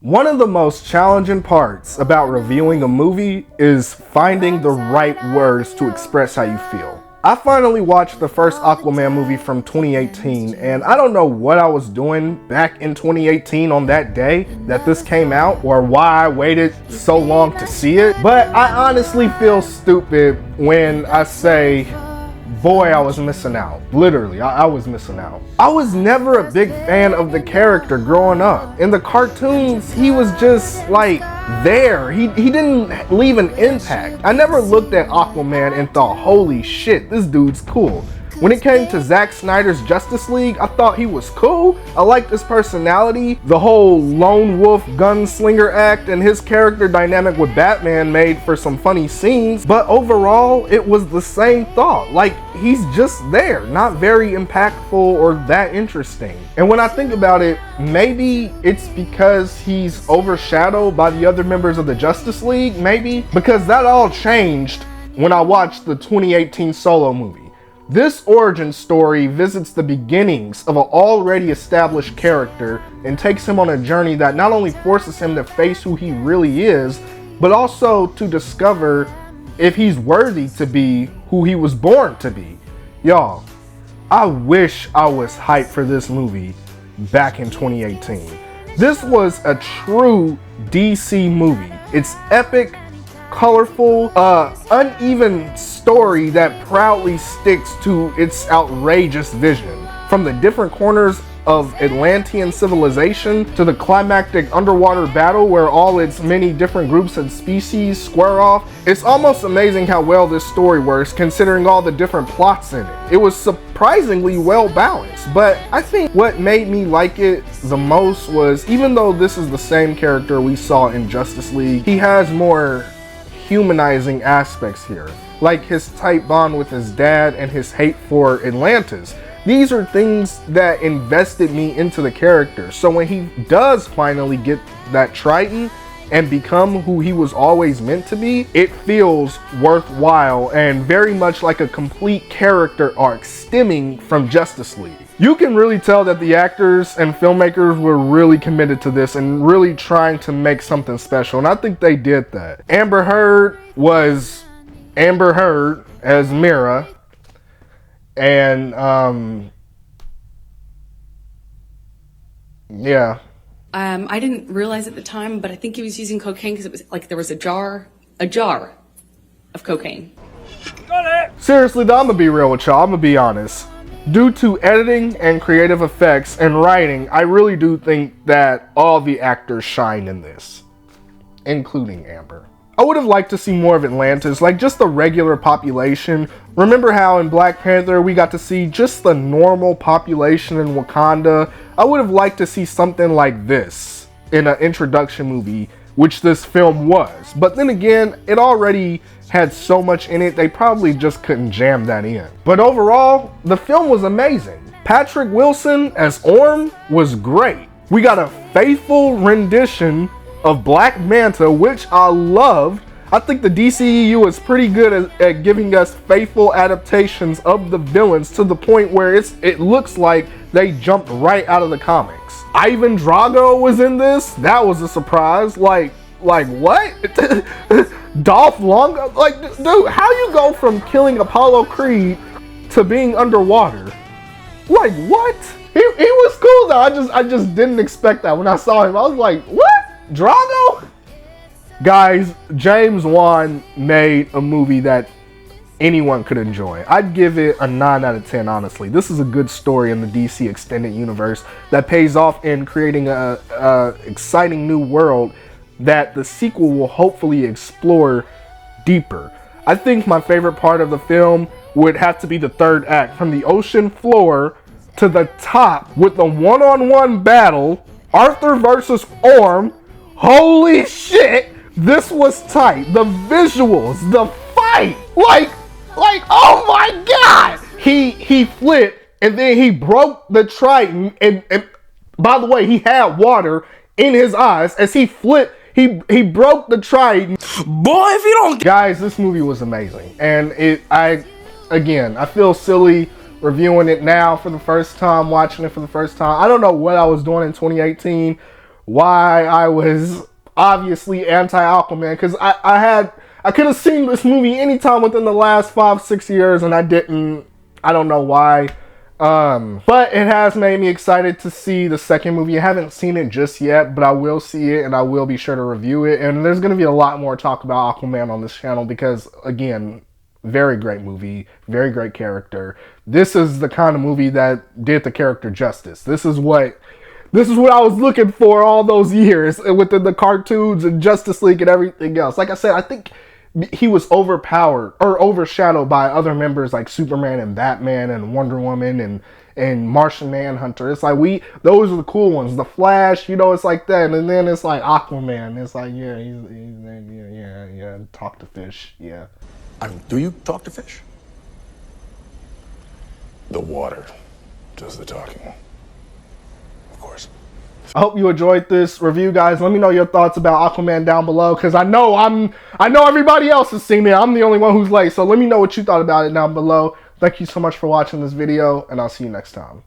One of the most challenging parts about reviewing a movie is finding the right words to express how you feel. I finally watched the first Aquaman movie from 2018, and I don't know what I was doing back in 2018 on that day that this came out, or why I waited so long to see it, but I honestly feel stupid when I say, boy, I was missing out. Literally, I was missing out. I was never a big fan of the character growing up. In the cartoons, he was just like there. He didn't leave an impact. I never looked at Aquaman and thought, holy shit, this dude's cool. When it came to Zack Snyder's Justice League, I thought he was cool. I liked his personality. The whole lone wolf gunslinger act and his character dynamic with Batman made for some funny scenes. But overall, it was the same thought. Like, he's just there, not very impactful or that interesting. And when I think about it, maybe it's because he's overshadowed by the other members of the Justice League, maybe? Because that all changed when I watched the 2018 Solo movie. This origin story visits the beginnings of an already established character and takes him on a journey that not only forces him to face who he really is, but also to discover if he's worthy to be who he was born to be. Y'all, I wish I was hyped for this movie back in 2018. This was a true DC movie. It's epic, colorful, uneven story that proudly sticks to its outrageous vision. From the different corners of Atlantean civilization to the climactic underwater battle where all its many different groups and species square off, it's almost amazing how well this story works considering all the different plots in it. It was surprisingly well balanced, but I think what made me like it the most was, even though this is the same character we saw in Justice League, he has more humanizing aspects here, like his tight bond with his dad and his hate for Atlantis. These are things that invested me into the character. So when he does finally get that Triton and become who he was always meant to be, it feels worthwhile and very much like a complete character arc stemming from Justice League. You can really tell that the actors and filmmakers were really committed to this and really trying to make something special, and I think they did that. Amber Heard was Amber Heard as Mira, and yeah. I didn't realize at the time, but I think he was using cocaine because it was like there was a jar of cocaine. Got it! Seriously though, I'm gonna be real with y'all, I'm gonna be honest. Due to editing and creative effects and writing, I really do think that all the actors shine in this, including Amber. I would have liked to see more of Atlantis, like just the regular population. Remember how in Black Panther we got to see just the normal population in Wakanda? I would have liked to see something like this in an introduction movie, which this film was. But then again, it already had so much in it, they probably just couldn't jam that in. But overall, the film was amazing. Patrick Wilson as Orm was great. We got a faithful rendition of Black Manta, which I loved. I think the DCEU is pretty good at giving us faithful adaptations of the villains to the point where it looks like they jumped right out of the comics. Ivan Drago was in this. That was a surprise. Like what? Dolph Lundgren? Like, dude, how you go from killing Apollo Creed to being underwater? Like, what? He was cool though. I just didn't expect that when I saw him. I was like, what? Drago? Guys, James Wan made a movie that anyone could enjoy. I'd give it a 9 out of 10, honestly. This is a good story in the DC extended universe that pays off in creating a exciting new world that the sequel will hopefully explore deeper. I think my favorite part of the film would have to be the third act, from the ocean floor to the top with the one-on-one battle, Arthur versus Orm. Holy shit, this was tight. The visuals, the fight, like, oh my god! He flipped and then he broke the Triton, and by the way, he had water in his eyes as he flipped. He broke the Triton. Boy, if you don't... Guys, this movie was amazing. And I feel silly reviewing it now for the first time, watching it for the first time. I don't know what I was doing in 2018, why I was obviously anti-Aquaman, because I could have seen this movie anytime within the last 5-6 years, and I didn't. I don't know why. But it has made me excited to see the second movie. I haven't seen it just yet, but I will see it and I will be sure to review it. And there's going to be a lot more talk about Aquaman on this channel because, again, very great movie, very great character. This is the kind of movie that did the character justice. This is what I was looking for all those years within the cartoons and Justice League and everything else. Like I said, I think he was overpowered or overshadowed by other members like Superman and Batman and Wonder Woman and Martian Manhunter. It's like those are the cool ones. The Flash, it's like that. And then it's like Aquaman. It's like, yeah, talk to fish, yeah. Do you talk to fish? The water does the talking. Of course. I hope you enjoyed this review, guys. Let me know your thoughts about Aquaman down below, because I know everybody else has seen it. I'm the only one who's late, so let me know what you thought about it down below. Thank you so much for watching this video, and I'll see you next time.